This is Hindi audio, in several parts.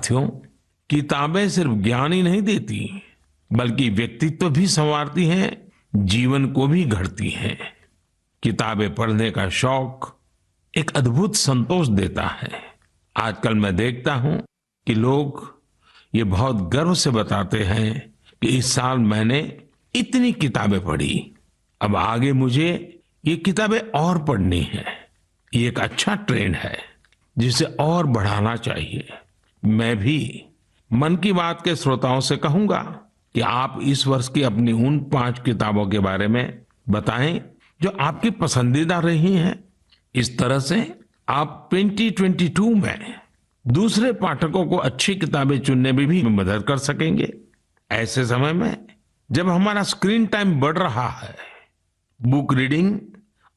साथियों, किताबें सिर्फ ज्ञान ही नहीं देती, बल्कि व्यक्तित्व भी संवारती हैं, जीवन को भी गढ़ती हैं। किताबें पढ़ने का शौक एक अद्भुत संतोष देता है। आजकल मैं देखता हूं कि लोग ये बहुत गर्व से बताते हैं कि इस साल मैंने इतनी किताबें पढ़ी, अब आगे मुझे ये किताबें और पढ़नी है। ये एक अच्छा ट्रेंड है जिसे और बढ़ाना चाहिए। मैं भी मन की बात के श्रोताओं से कहूंगा कि आप इस वर्ष की अपनी उन 5 किताबों के बारे में बताएं जो आपकी पसंदीदा रही हैं। इस तरह से आप 2022 में दूसरे पाठकों को अच्छी किताबें चुनने में भी मदद कर सकेंगे। ऐसे समय में जब हमारा स्क्रीन टाइम बढ़ रहा है, बुक रीडिंग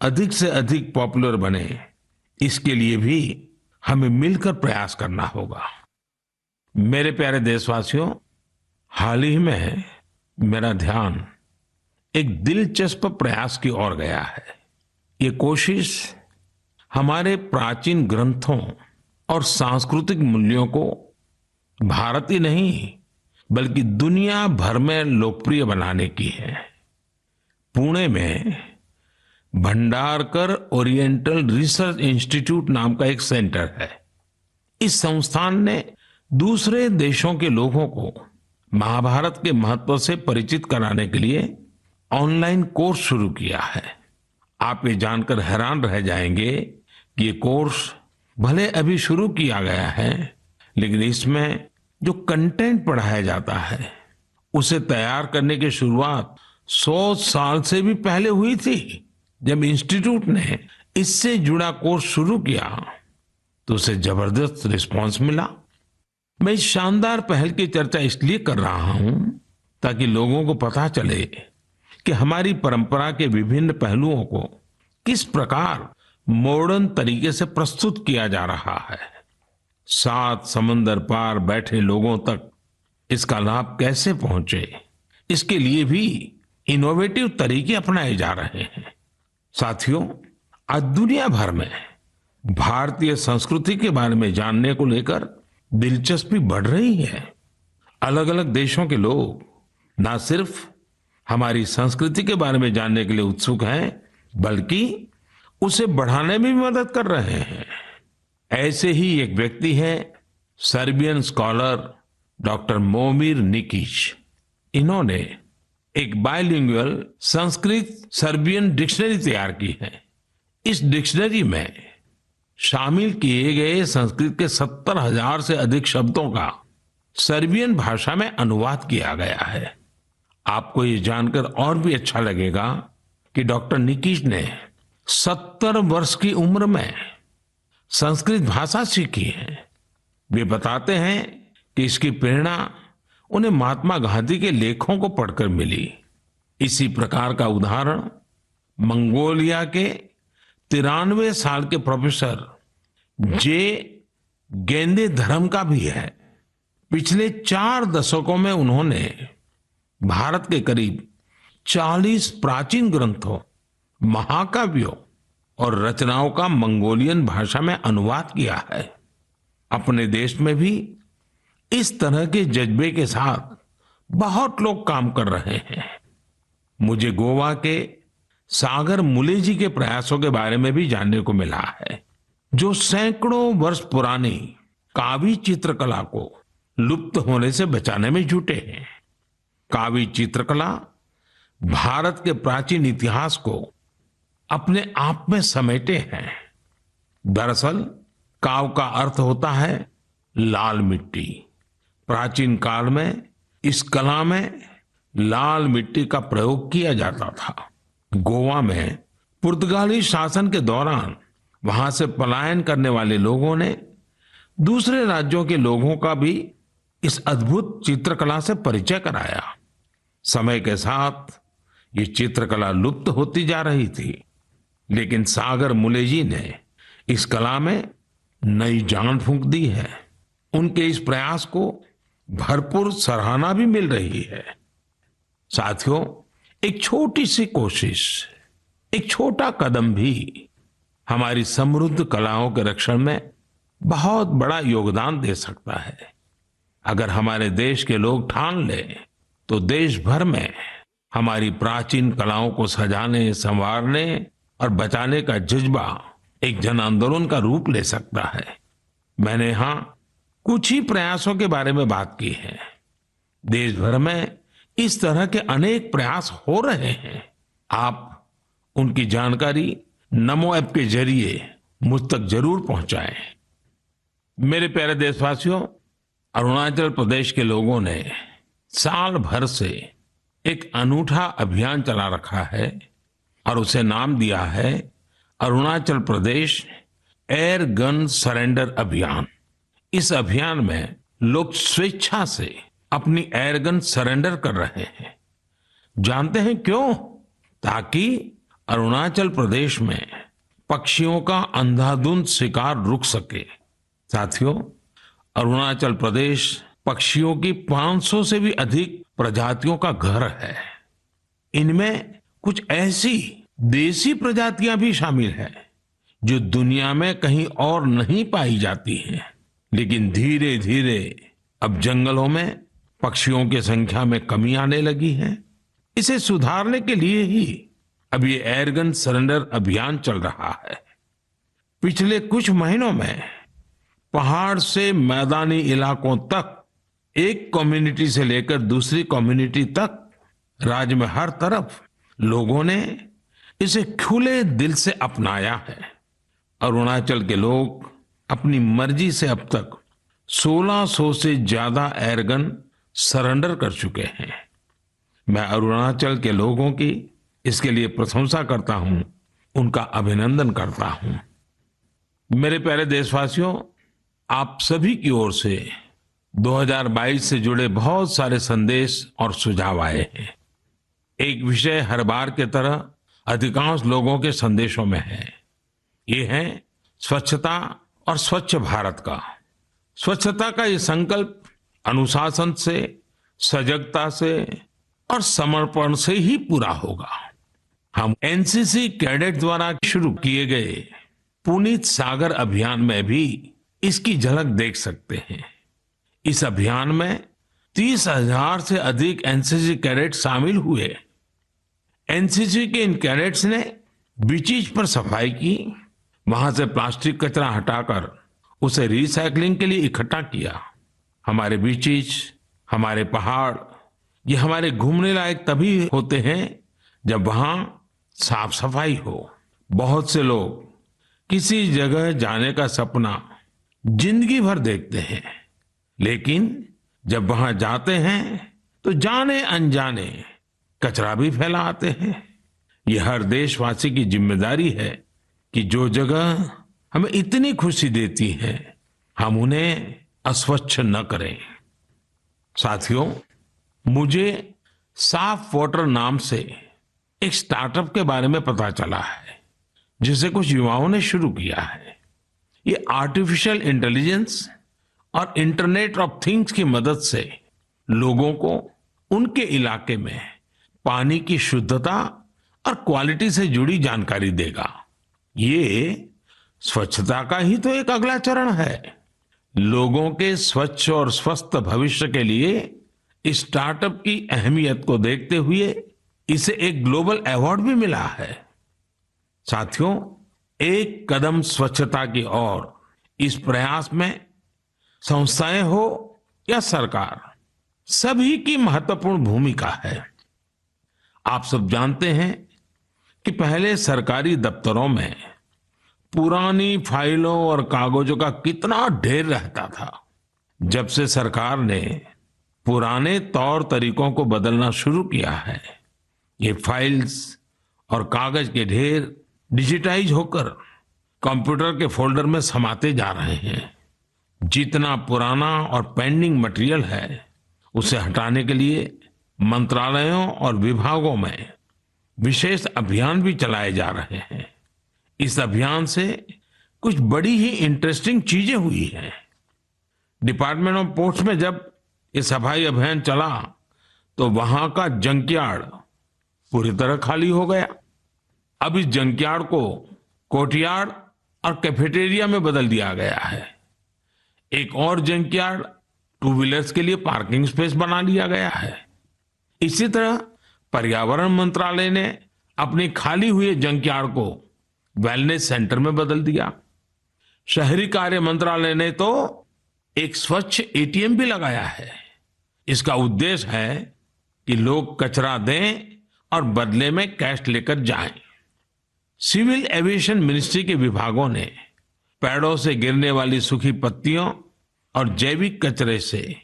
अधिक से अधिक पॉपुलर बने, इसके लिए भी हमें मिलकर प्रयास करना होगा। मेरे प्यारे देशवासियों, हाल ही में मेरा ध्यान एक दिलचस्प प्रयास की ओर गया है। ये कोशिश हमारे प्राचीन ग्रंथों और सांस्कृतिक मूल्यों को भारत ही नहीं बल्कि दुनिया भर में लोकप्रिय बनाने की है। पुणे में भंडारकर ओरिएंटल रिसर्च इंस्टीट्यूट नाम का एक सेंटर है। इस संस्थान ने दूसरे देशों के लोगों को महाभारत के महत्व से परिचित कराने के लिए ऑनलाइन कोर्स शुरू किया है। आप ये जानकर हैरान रह जाएंगे कि ये कोर्स भले अभी शुरू किया गया है, लेकिन इसमें जो कंटेंट पढ़ाया जाता है उसे तैयार करने की शुरुआत 100 साल से भी पहले हुई थी। जब इंस्टीट्यूट ने इससे जुड़ा कोर्स शुरू किया तो उसे जबरदस्त रिस्पांस मिला। मैं इस शानदार पहल की चर्चा इसलिए कर रहा हूं ताकि लोगों को पता चले कि हमारी परंपरा के विभिन्न पहलुओं को किस प्रकार मॉडर्न तरीके से प्रस्तुत किया जा रहा है। 7 समंदर पार बैठे लोगों तक इसका लाभ कैसे पहुंचे, इसके लिए भी इनोवेटिव तरीके अपनाए जा रहे हैं। साथियों, आज दुनिया भर में भारतीय संस्कृति के बारे में जानने को लेकर दिलचस्पी बढ़ रही है। अलग अलग देशों के लोग ना सिर्फ हमारी संस्कृति के बारे में जानने के लिए उत्सुक हैं, बल्कि उसे बढ़ाने में भी मदद कर रहे हैं। ऐसे ही एक व्यक्ति है सर्बियन स्कॉलर डॉक्टर मोमिर निकिच। इन्होंने एक बायलिंगुअल संस्कृत सर्बियन डिक्शनरी तैयार की है। इस डिक्शनरी में शामिल किए गए संस्कृत के 70,000 से अधिक शब्दों का सर्बियन भाषा में अनुवाद किया गया है। आपको ये जानकर और भी अच्छा लगेगा कि डॉक्टर निकिच ने 70 वर्ष की उम्र में संस्कृत भाषा सीखी है। वे बताते हैं कि इसकी प्रेरणा उन्हें महात्मा गांधी के लेखों को पढ़कर मिली। इसी प्रकार का उदाहरण मंगोलिया के 93 साल के प्रोफेसर जे गेंदे धर्म का भी है। पिछले 4 दशकों में उन्होंने भारत के करीब 40 प्राचीन ग्रंथों, महाकाव्यों और रचनाओं का मंगोलियन भाषा में अनुवाद किया है। अपने देश में भी इस तरह के जज्बे के साथ बहुत लोग काम कर रहे हैं। मुझे गोवा के सागर मुले जी के प्रयासों के बारे में भी जानने को मिला है, जो सैकड़ों वर्ष पुरानी कावी चित्रकला को लुप्त होने से बचाने में जुटे हैं। कावी चित्रकला भारत के प्राचीन इतिहास को अपने आप में समेटे हैं। दरअसल काव का अर्थ होता है लाल मिट्टी। प्राचीन काल में इस कला में लाल मिट्टी का प्रयोग किया जाता था। गोवा में पुर्तगाली शासन के दौरान वहां से पलायन करने वाले लोगों ने दूसरे राज्यों के लोगों का भी इस अद्भुत चित्रकला से परिचय कराया। समय के साथ ये चित्रकला लुप्त होती जा रही थी, लेकिन सागर मुले जी ने इस कला में नई जान फूंक दी है। उनके इस प्रयास को भरपूर सराहना भी मिल रही है। साथियों, एक छोटी सी कोशिश, एक छोटा कदम भी हमारी समृद्ध कलाओं के रक्षण में बहुत बड़ा योगदान दे सकता है। अगर हमारे देश के लोग ठान लें तो देश भर में हमारी प्राचीन कलाओं को सजाने, संवारने और बचाने का जज्बा एक जन आंदोलन का रूप ले सकता है। मैंने यहाँ कुछ ही प्रयासों के बारे में बात की है। देश भर में इस तरह के अनेक प्रयास हो रहे हैं। आप उनकी जानकारी नमो ऐप के जरिए मुझ तक जरूर पहुंचाएं। मेरे प्यारे देशवासियों, अरुणाचल प्रदेश के लोगों ने साल भर से एक अनूठा अभियान चला रखा है और उसे नाम दिया है Arunachal Pradesh air gun surrender अभियान। इस अभियान में लोग स्वेच्छा से अपनी एयर गन सरेंडर कर रहे हैं। जानते हैं क्यों? ताकि अरुणाचल प्रदेश में पक्षियों का अंधाधुंध शिकार रुक सके। साथियों, अरुणाचल प्रदेश पक्षियों की 500 से भी अधिक प्रजातियों का घर है। इनमें कुछ ऐसी देसी प्रजातियां भी शामिल हैं जो दुनिया में कहीं और नहीं पाई जाती हैं। लेकिन धीरे धीरे अब जंगलों में पक्षियों की संख्या में कमी आने लगी है। इसे सुधारने के लिए ही अब ये एयरगन सरेंडर अभियान चल रहा है। पिछले कुछ महीनों में पहाड़ से मैदानी इलाकों तक, एक कम्युनिटी से लेकर दूसरी कम्युनिटी तक, राज्य में हर तरफ लोगों ने इसे खुले दिल से अपनाया है। अरुणाचल के लोग अपनी मर्जी से अब तक 1600 से ज्यादा एयरगन सरेंडर कर चुके हैं। मैं अरुणाचल के लोगों की इसके लिए प्रशंसा करता हूं, उनका अभिनंदन करता हूं। मेरे प्यारे देशवासियों, आप सभी की ओर से 2022 से जुड़े बहुत सारे संदेश और सुझाव आए हैं। एक विषय हर बार के तरह अधिकांश लोगों के संदेशों में है। ये है स्वच्छता और स्वच्छ भारत का। स्वच्छता का ये संकल्प अनुशासन से, सजगता से और समर्पण से ही पूरा होगा। हम एनसीसी कैडेट द्वारा शुरू किए गए पुनीत सागर अभियान में भी इसकी झलक देख सकते हैं। इस अभियान में 30,000 से अधिक एनसीसी कैडेट शामिल हुए। एनसीसी के इन कैडेट्स ने बीचीज पर सफाई की, वहां से प्लास्टिक कचरा हटाकर उसे रिसाइकलिंग के लिए इकट्ठा किया। हमारे बीचीज, हमारे पहाड़, ये हमारे घूमने लायक तभी होते हैं जब वहां साफ सफाई हो। बहुत से लोग किसी जगह जाने का सपना जिंदगी भर देखते हैं, लेकिन जब वहां जाते हैं तो जाने अनजाने कचरा भी फैला आते हैं। ये हर देशवासी की जिम्मेदारी है कि जो जगह हमें इतनी खुशी देती है, हम उन्हें अस्वच्छ न करें। साथियों, मुझे साफ वाटर नाम से एक स्टार्टअप के बारे में पता चला है, जिसे कुछ युवाओं ने शुरू किया है। ये आर्टिफिशियल इंटेलिजेंस और इंटरनेट ऑफ थिंग्स की मदद से लोगों को उनके इलाके में पानी की शुद्धता और क्वालिटी से जुड़ी जानकारी देगा। ये स्वच्छता का ही तो एक अगला चरण है। लोगों के स्वच्छ और स्वस्थ भविष्य के लिए इस स्टार्टअप की अहमियत को देखते हुए इसे एक ग्लोबल अवार्ड भी मिला है। साथियों, एक कदम स्वच्छता की ओर, इस प्रयास में संस्थाएं हो या सरकार, सभी की महत्वपूर्ण भूमिका है। आप सब जानते हैं कि पहले सरकारी दफ्तरों में पुरानी फाइलों और कागजों का कितना ढेर रहता था। जब से सरकार ने पुराने तौर तरीकों को बदलना शुरू किया है, ये फाइल्स और कागज के ढेर डिजिटाइज होकर कंप्यूटर के फोल्डर में समाते जा रहे हैं। जितना पुराना और पेंडिंग मटेरियल है, उसे हटाने के लिए मंत्रालयों और विभागों में विशेष अभियान भी चलाए जा रहे हैं। इस अभियान से कुछ बड़ी ही इंटरेस्टिंग चीजें हुई हैं। डिपार्टमेंट ऑफ पोस्ट में जब ये सफाई अभियान चला तो वहां का जंकयार्ड पूरी तरह खाली हो गया। अब इस जंकयार्ड को कोर्टयार्ड और कैफेटेरिया में बदल दिया गया है। एक और जंकयार्ड टू व्हीलर्स के लिए पार्किंग स्पेस बना लिया गया है। इसी तरह पर्यावरण मंत्रालय ने अपनी खाली हुए जंकयार्ड को वेलनेस सेंटर में बदल दिया। शहरी कार्य मंत्रालय ने तो एक स्वच्छ एटीएम भी लगाया है। इसका उद्देश्य है कि लोग कचरा दें और बदले में कैश लेकर जाएं। सिविल एविएशन मिनिस्ट्री के विभागों ने पेड़ों से गिरने वाली सूखी पत्तियों और जैविक कचरे से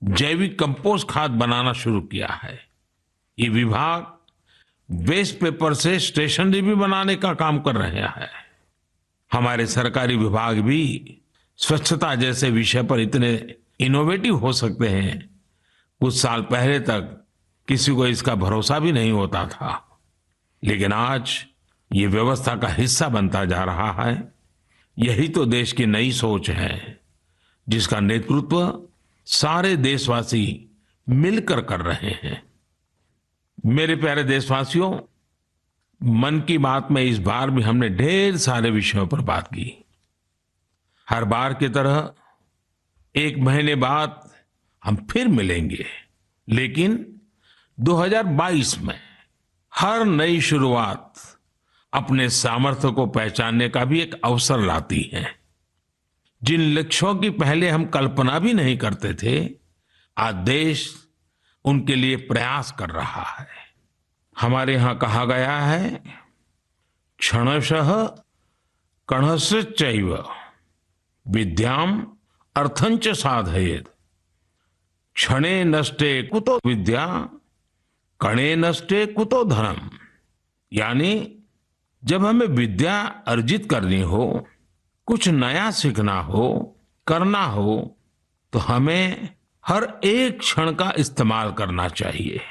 जैविक कंपोस्ट खाद बनाना शुरू किया है। ये विभाग वेस्ट पेपर से स्टेशनरी भी बनाने का काम कर रहे हैं। हमारे सरकारी विभाग भी स्वच्छता जैसे विषय पर इतने इनोवेटिव हो सकते हैं। कुछ साल पहले तक किसी को इसका भरोसा भी नहीं होता था, लेकिन आज ये व्यवस्था का हिस्सा बनता जा रहा है। यही तो देश की नई सोच है, जिसका नेतृत्व सारे देशवासी मिलकर कर रहे हैं। मेरे प्यारे देशवासियों, मन की बात में इस बार भी हमने ढेर सारे विषयों पर बात की। हर बार की तरह एक महीने बाद हम फिर मिलेंगे, लेकिन 2022 में हर नई शुरुआत अपने सामर्थ्य को पहचानने का भी एक अवसर लाती है। जिन लक्ष्यों की पहले हम कल्पना भी नहीं करते थे, आज देश उनके लिए प्रयास कर रहा है। हमारे यहां कहा गया है, क्षणशः कणश्चैव विद्याम अर्थंच साधयेत्। क्षणे नष्टे कुतो विद्या, कणे नष्टे कुतो धनम। यानी जब हमें विद्या अर्जित करनी हो, कुछ नया सीखना हो, करना हो, तो हमें हर एक क्षण का इस्तेमाल करना चाहिए।